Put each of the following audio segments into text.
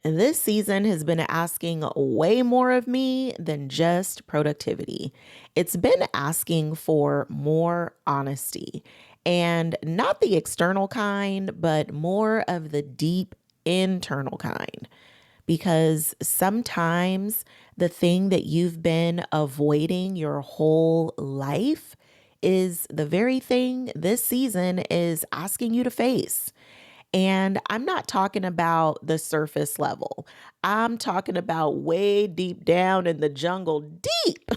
And this season has been asking way more of me than just productivity. It's been asking for more honesty and not the external kind, but more of the deep internal kind. Because sometimes the thing that you've been avoiding your whole life is the very thing this season is asking you to face. And I'm not talking about the surface level. I'm talking about way deep down in the jungle, deep.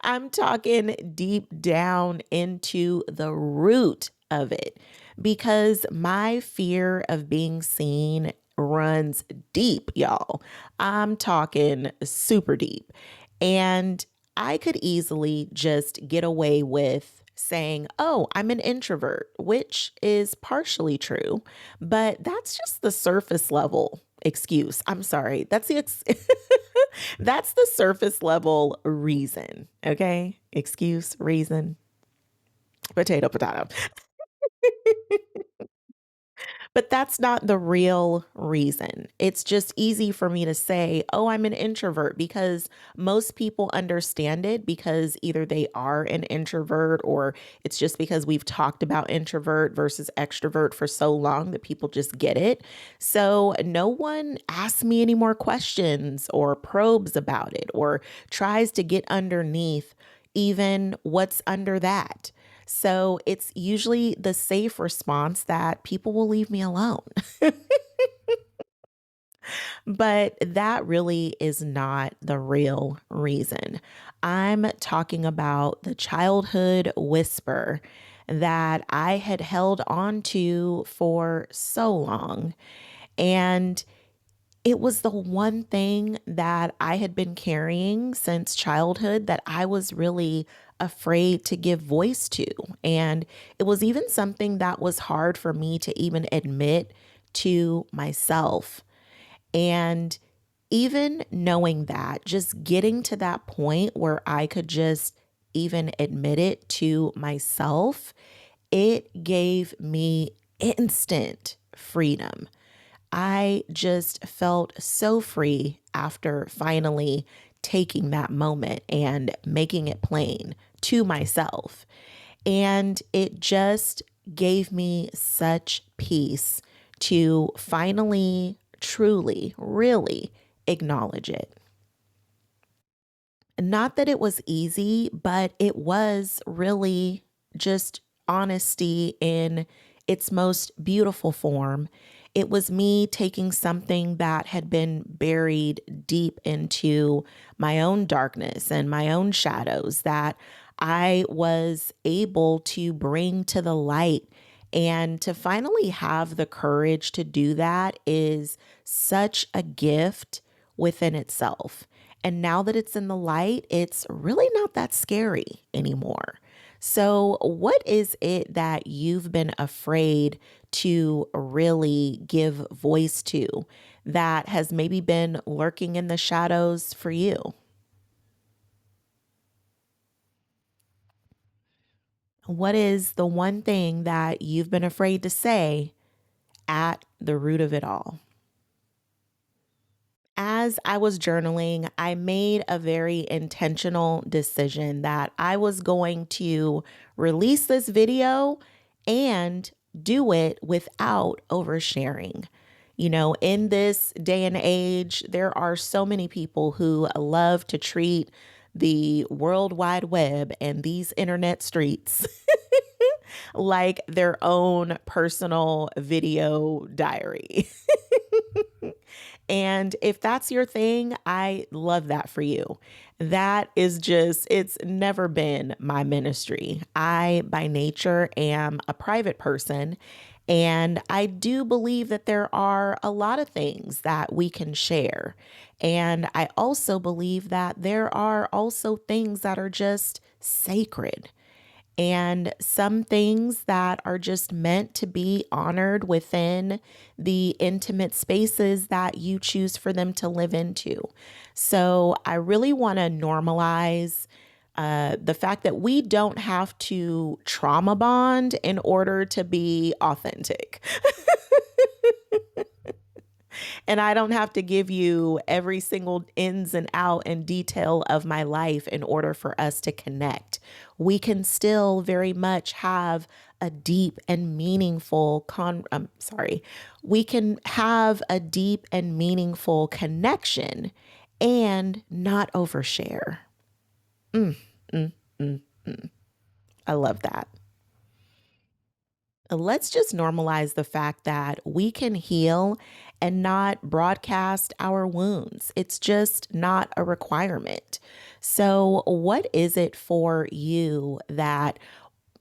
I'm talking deep down into the root of it because my fear of being seen runs deep, y'all. I'm talking super deep. And I could easily just get away with saying, oh, I'm an introvert, which is partially true, but that's just the surface level excuse. I'm sorry. That's the surface level reason. Okay. Excuse, reason, potato, potato. But that's not the real reason. It's just easy for me to say, oh, I'm an introvert because most people understand it because either they are an introvert or it's just because we've talked about introvert versus extrovert for so long that people just get it. So no one asks me any more questions or probes about it or tries to get underneath even what's under that. So it's usually the safe response that people will leave me alone. But that really is not the real reason. I'm talking about the childhood whisper that I had held on to for so long. And it was the one thing that I had been carrying since childhood that I was really afraid to give voice to. And it was even something that was hard for me to even admit to myself. And even knowing that, just getting to that point where I could just even admit it to myself, it gave me instant freedom. I just felt so free after finally taking that moment and making it plain to myself. And it just gave me such peace to finally, truly, really acknowledge it. Not that it was easy, but it was really just honesty in its most beautiful form. It was me taking something that had been buried deep into my own darkness and my own shadows that I was able to bring to the light. And to finally have the courage to do that is such a gift within itself. And now that it's in the light, it's really not that scary anymore. So, what is it that you've been afraid to really give voice to that has maybe been lurking in the shadows for you? What is the one thing that you've been afraid to say at the root of it all? As I was journaling, I made a very intentional decision that I was going to release this video and do it without oversharing. You know, in this day and age, there are so many people who love to treat the World Wide Web and these internet streets like their own personal video diary. And if that's your thing, I love that for you. That is just, it's never been my ministry. I, by nature, am a private person. And I do believe that there are a lot of things that we can share. And I also believe that there are also things that are just sacred and some things that are just meant to be honored within the intimate spaces that you choose for them to live into. So I really want to normalize the fact that we don't have to trauma bond in order to be authentic. And I don't have to give you every single ins and out and detail of my life in order for us to connect. We can still very much have a deep and meaningful we can have a deep and meaningful connection and not overshare. Mm, mm, mm. I love that. Let's just normalize the fact that we can heal and not broadcast our wounds. It's just not a requirement. So, what is it for you that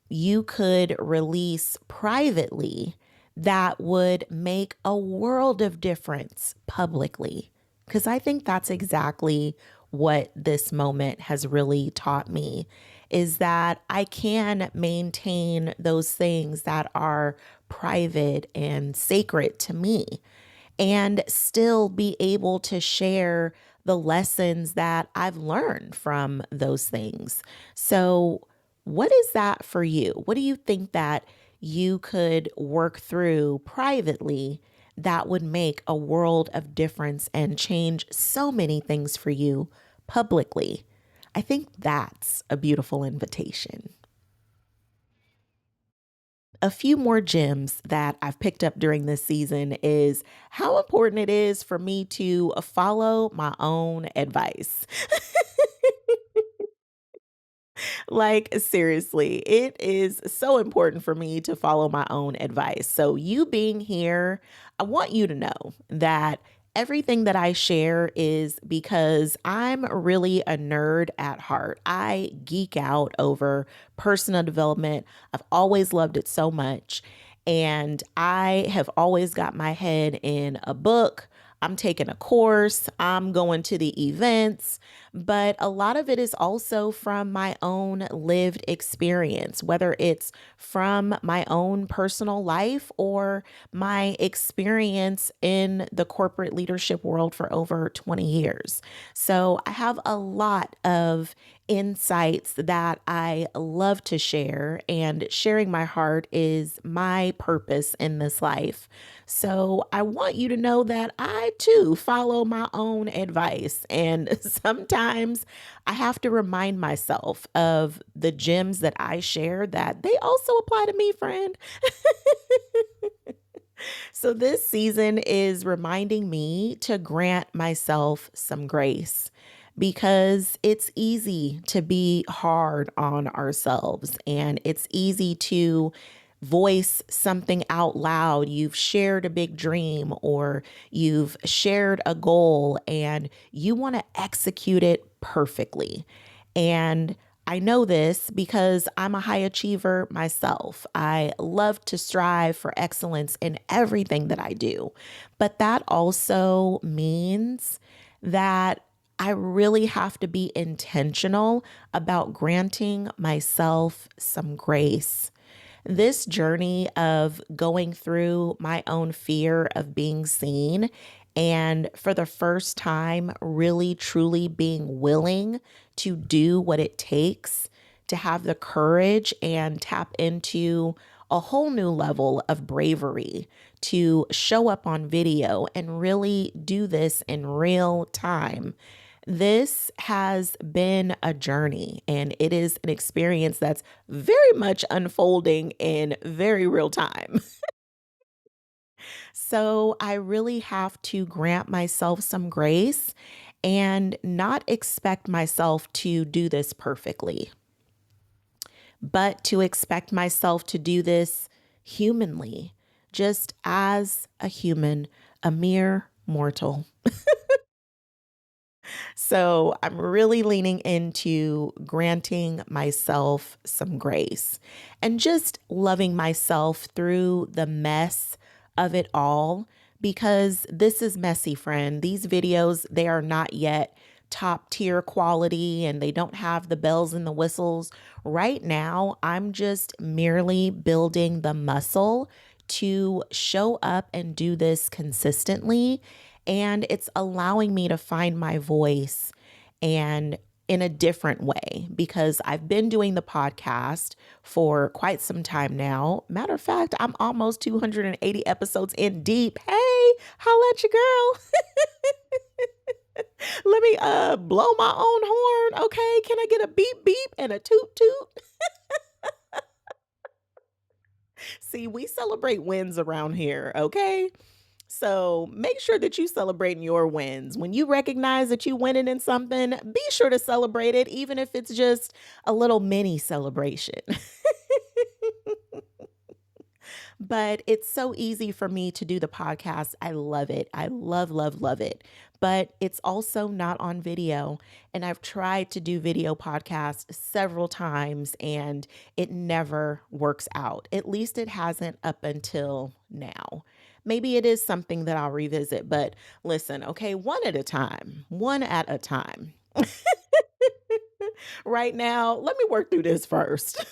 you could release privately that would make a world of difference publicly? Because I think that's exactly what this moment has really taught me is that I can maintain those things that are private and sacred to me and still be able to share the lessons that I've learned from those things. So, what is that for you? What do you think that you could work through privately that would make a world of difference and change so many things for you publicly? I think that's a beautiful invitation. A few more gems that I've picked up during this season is how important it is for me to follow my own advice. Like, seriously, it is so important for me to follow my own advice. So, you being here, I want you to know that everything that I share is because I'm really a nerd at heart. I geek out over personal development. I've always loved it so much. And I have always got my head in a book. I'm taking a course, I'm going to the events, but a lot of it is also from my own lived experience, whether it's from my own personal life or my experience in the corporate leadership world for over 20 years. So I have a lot of insights that I love to share, and sharing my heart is my purpose in this life. So I want you to know that I too follow my own advice. And sometimes I have to remind myself of the gems that I share that they also apply to me, friend. So this season is reminding me to grant myself some grace because it's easy to be hard on ourselves and it's easy to voice something out loud. You've shared a big dream or you've shared a goal and you want to execute it perfectly. And I know this because I'm a high achiever myself. I love to strive for excellence in everything that I do. But that also means that I really have to be intentional about granting myself some grace. This journey of going through my own fear of being seen and for the first time, really truly being willing to do what it takes to have the courage and tap into a whole new level of bravery to show up on video and really do this in real time. This has been a journey and it is an experience that's very much unfolding in very real time. So I really have to grant myself some grace and not expect myself to do this perfectly, but to expect myself to do this humanly, just as a human, a mere mortal. So I'm really leaning into granting myself some grace and just loving myself through the mess of it all because this is messy, friend. These videos, they are not yet top tier quality and they don't have the bells and the whistles. Right now, I'm just merely building the muscle to show up and do this consistently, and it's allowing me to find my voice and in a different way because I've been doing the podcast for quite some time now. Matter of fact, I'm almost 280 episodes in deep. Hey, holla at your girl. Let me blow my own horn. Okay. Can I get a beep beep and a toot toot? See, we celebrate wins around here, okay? So make sure that you celebrating your wins. When you recognize that you winning in something, be sure to celebrate it, even if it's just a little mini celebration. But it's so easy for me to do the podcast. I love it. I love, love, love it. But it's also not on video. And I've tried to do video podcasts several times and it never works out. At least it hasn't up until now. Maybe it is something that I'll revisit, but listen, okay, one at a time, one at a time. Right now, let me work through this first.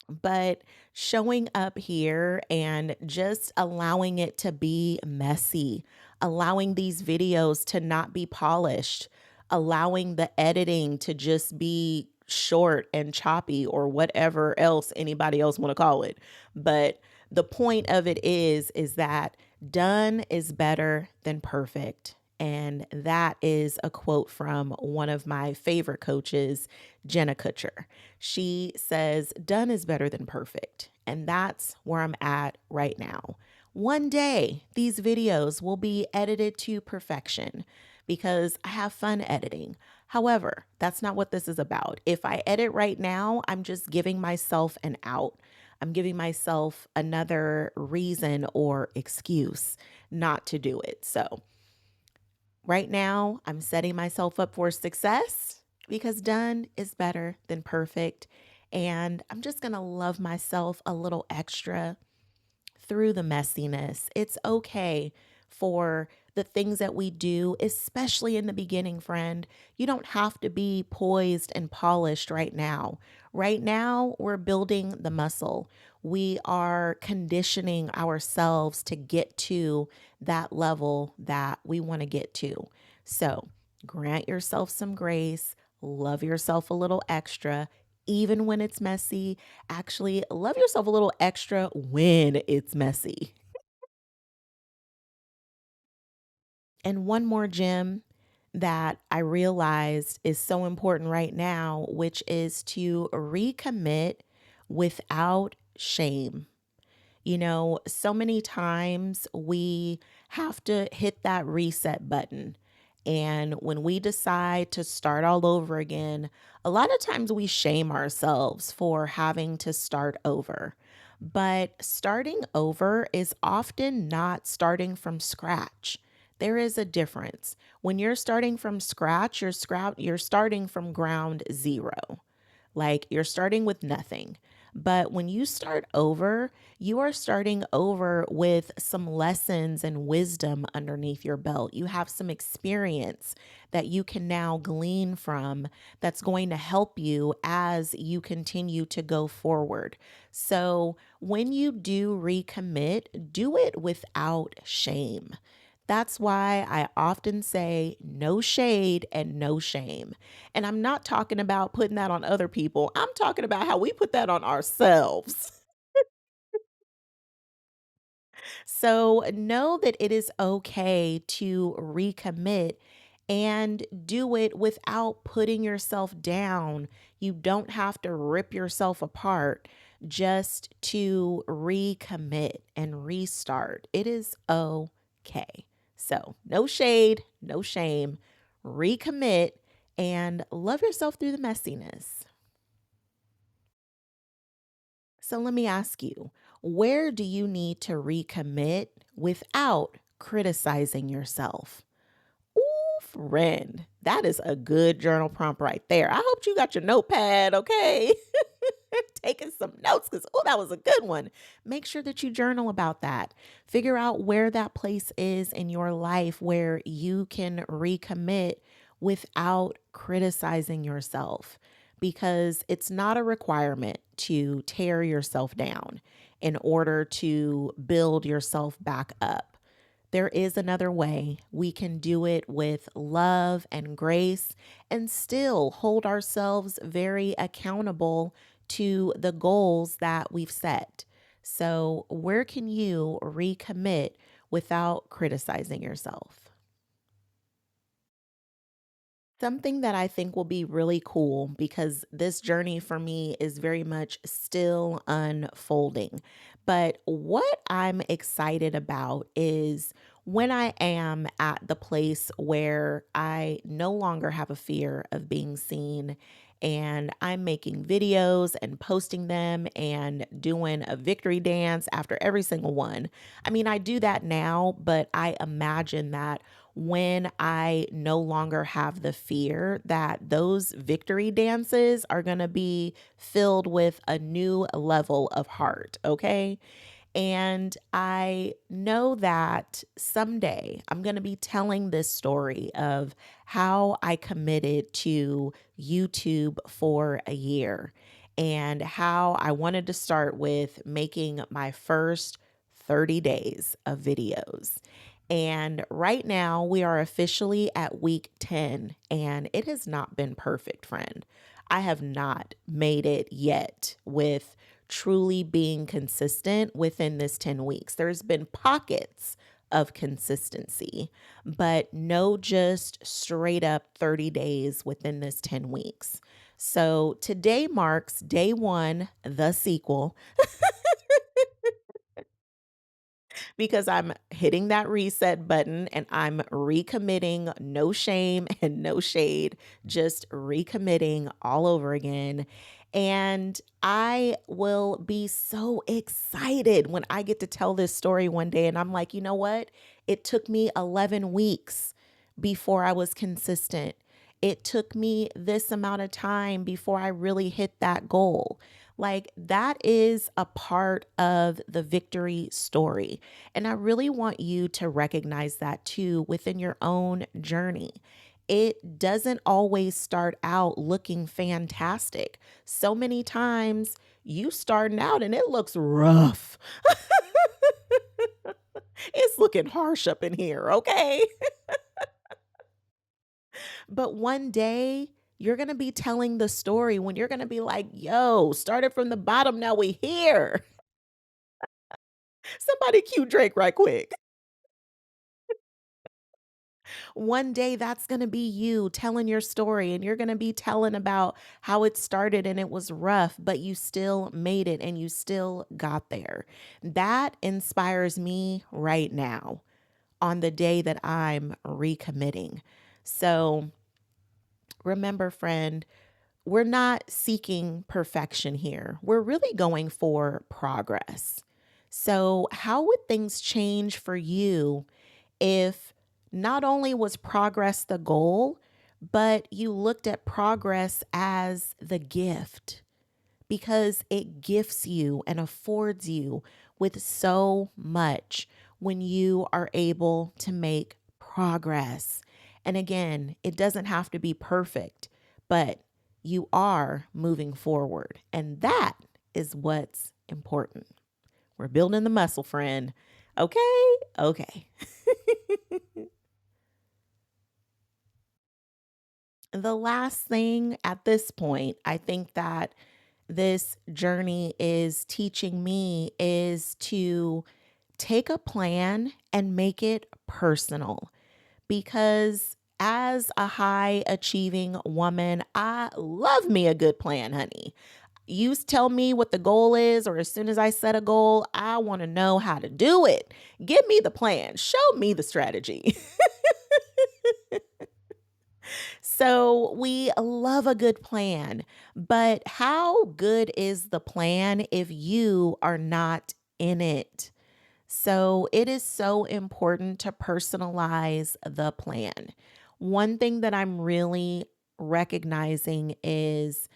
But showing up here and just allowing it to be messy, allowing these videos to not be polished, allowing the editing to just be short and choppy or whatever else anybody else want to call it. But the point of it is that done is better than perfect. And that is a quote from one of my favorite coaches, Jenna Kutcher. She says, done is better than perfect. And that's where I'm at right now. One day, these videos will be edited to perfection because I have fun editing. However, that's not what this is about. If I edit right now, I'm just giving myself an out. I'm giving myself another reason or excuse not to do it. So, right now, I'm setting myself up for success because done is better than perfect. And I'm just going to love myself a little extra through the messiness. It's okay for the things that we do, especially in the beginning, friend. You don't have to be poised and polished right now. Right now, we're building the muscle. We are conditioning ourselves to get to that level that we want to get to. So, grant yourself some grace, love yourself a little extra, even when it's messy. Actually, love yourself a little extra when it's messy. And one more gem that I realized is so important right now, which is to recommit without shame. You know, so many times we have to hit that reset button. And when we decide to start all over again, a lot of times we shame ourselves for having to start over. But starting over is often not starting from scratch. There is a difference. When you're starting from scratch, you're starting from ground zero. Like you're starting with nothing. But when you start over, you are starting over with some lessons and wisdom underneath your belt. You have some experience that you can now glean from that's going to help you as you continue to go forward. So when you do recommit, do it without shame. That's why I often say no shade and no shame. And I'm not talking about putting that on other people. I'm talking about how we put that on ourselves. So know that it is okay to recommit and do it without putting yourself down. You don't have to rip yourself apart just to recommit and restart. It is okay. So, no shade, no shame. Recommit and love yourself through the messiness. So let me ask you, where do you need to recommit without criticizing yourself? Ooh, friend, that is a good journal prompt right there. I hope you got your notepad, okay? Taking some notes because, oh, that was a good one. Make sure that you journal about that. Figure out where that place is in your life where you can recommit without criticizing yourself because it's not a requirement to tear yourself down in order to build yourself back up. There is another way. We can do it with love and grace and still hold ourselves very accountable to the goals that we've set. So, where can you recommit without criticizing yourself? Something that I think will be really cool because this journey for me is very much still unfolding. But what I'm excited about is when I am at the place where I no longer have a fear of being seen and I'm making videos and posting them and doing a victory dance after every single one. I mean, I do that now, but I imagine that when I no longer have the fear, that those victory dances are going to be filled with a new level of heart. Okay. And I know that someday I'm going to be telling this story of how I committed to YouTube for a year and how I wanted to start with making my first 30 days of videos. And right now, we are officially at week 10, and it has not been perfect, friend. I have not made it yet with truly being consistent within this 10 weeks. There's been pockets of consistency, but no just straight up 30 days within this 10 weeks. So today marks day one, the sequel, because I'm hitting that reset button and I'm recommitting, no shame and no shade, just recommitting all over again. And I will be so excited when I get to tell this story one day. And I'm like, you know what? It took me 11 weeks before I was consistent. It took me this amount of time before I really hit that goal. Like, that is a part of the victory story. And I really want you to recognize that too within your own journey. It doesn't always start out looking fantastic. So many times you starting out and it looks rough. It's looking harsh up in here, okay? But one day you're going to be telling the story when you're going to be like, yo, started from the bottom, now we here. Somebody cue Drake right quick. One day that's going to be you telling your story and you're going to be telling about how it started and it was rough, but you still made it and you still got there. That inspires me right now on the day that I'm recommitting. So remember, friend, we're not seeking perfection here. We're really going for progress. So, how would things change for you if not only was progress the goal, but you looked at progress as the gift? Because it gifts you and affords you with so much when you are able to make progress. And again, it doesn't have to be perfect, but you are moving forward. And that is what's important. We're building the muscle, friend. Okay. Okay. The last thing at this point, I think that this journey is teaching me is to take a plan and make it personal. Because as a high achieving woman, I love me a good plan, honey. You tell me what the goal is, or as soon as I set a goal, I want to know how to do it. Give me the plan, show me the strategy. So we love a good plan, but how good is the plan if you are not in it? So it is so important to personalize the plan. One thing that I'm really recognizing is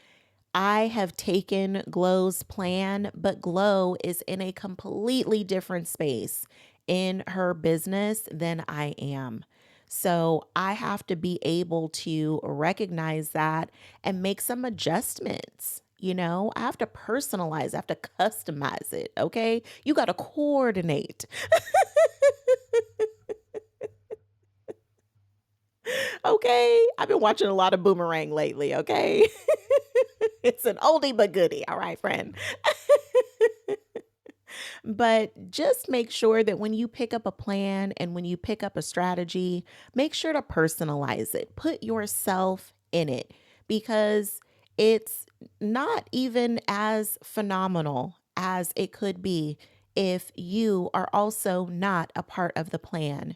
I have taken Glow's plan, but Glow is in a completely different space in her business than I am. So I have to be able to recognize that and make some adjustments. I have to personalize, I have to customize it. Okay. You got to coordinate. Okay. I've been watching a lot of Boomerang lately. Okay. It's an oldie but goodie. All right, friend. But just make sure that when you pick up a plan and when you pick up a strategy, make sure to personalize it. Put yourself in it because it's not even as phenomenal as it could be if you are also not a part of the plan.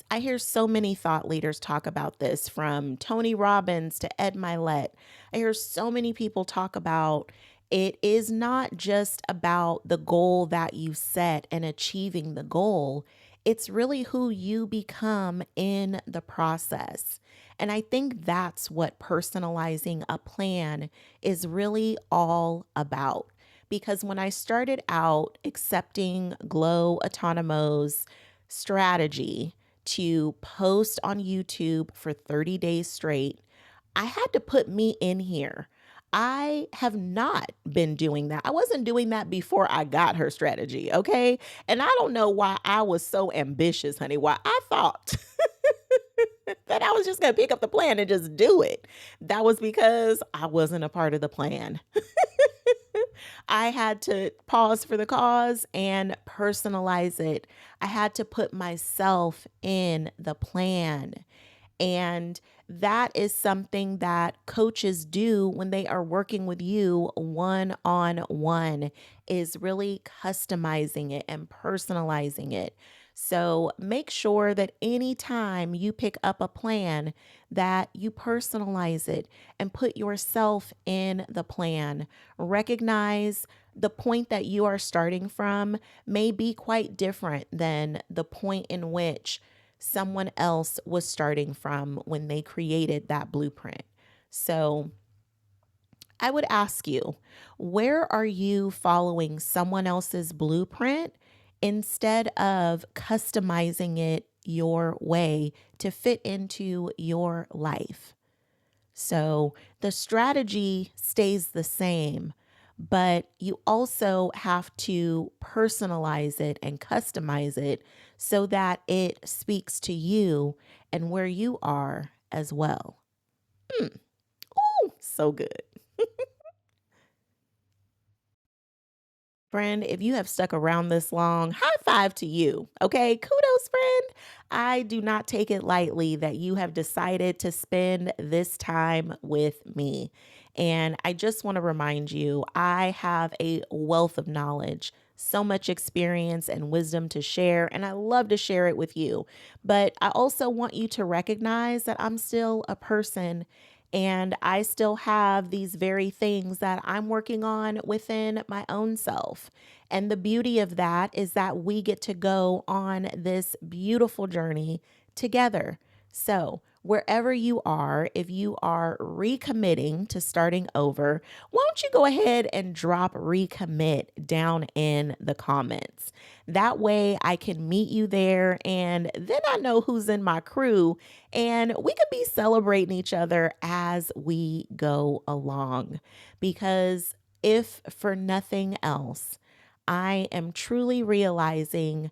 I hear so many thought leaders talk about this, from Tony Robbins to Ed Milet. I hear so many people talk about it is not just about the goal that you set and achieving the goal. It's really who you become in the process. And I think that's what personalizing a plan is really all about. Because when I started out accepting Glow Autonomo's strategy to post on YouTube for 30 days straight, I had to put me in here. I have not been doing that. I wasn't doing that before I got her strategy, okay? And I don't know why I was so ambitious, honey. Why I thought that I was just going to pick up the plan and just do it. That was because I wasn't a part of the plan. I had to pause for the cause and personalize it. I had to put myself in the plan. And that is something that coaches do when they are working with you one on one, is really customizing it and personalizing it. So make sure that anytime you pick up a plan that you personalize it and put yourself in the plan. Recognize the point that you are starting from may be quite different than the point in which someone else was starting from when they created that blueprint. So I would ask you, where are you following someone else's blueprint instead of customizing it your way to fit into your life? So the strategy stays the same, but you also have to personalize it and customize it so that it speaks to you and where you are as well. Mm. Ooh, so good. Friend, if you have stuck around this long, high five to you. Okay, kudos, friend. I do not take it lightly that you have decided to spend this time with me. And I just want to remind you, I have a wealth of knowledge, so much experience and wisdom to share, and I love to share it with you. But I also want you to recognize that I'm still a person and I still have these very things that I'm working on within my own self. And the beauty of that is that we get to go on this beautiful journey together. So, wherever you are, if you are recommitting to starting over, why don't you go ahead and drop recommit down in the comments? That way I can meet you there, and then I know who's in my crew, and we could be celebrating each other as we go along. Because if for nothing else, I am truly realizing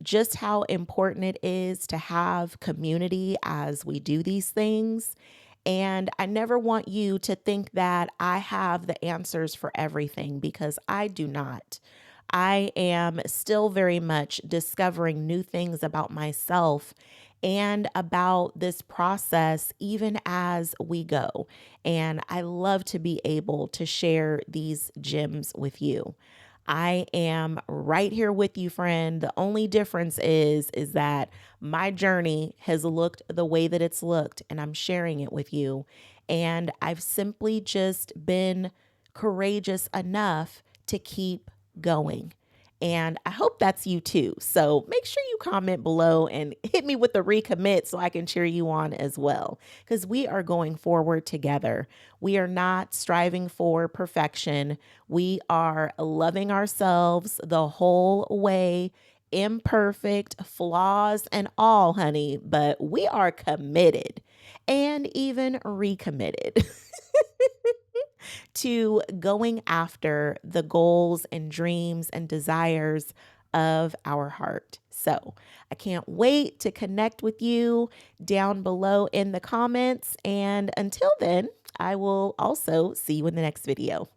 just how important it is to have community as we do these things. And I never want you to think that I have the answers for everything, because I do not. I am still very much discovering new things about myself and about this process, even as we go. And I love to be able to share these gems with you. I am right here with you, friend. The only difference is that my journey has looked the way that it's looked, and I'm sharing it with you. And I've simply just been courageous enough to keep going. And I hope that's you too. So make sure you comment below and hit me with the recommit so I can cheer you on as well, because we are going forward together. We are not striving for perfection. We are loving ourselves the whole way, imperfect, flaws and all, honey, but we are committed and even recommitted to going after the goals and dreams and desires of our heart. So I can't wait to connect with you down below in the comments. And until then, I will also see you in the next video.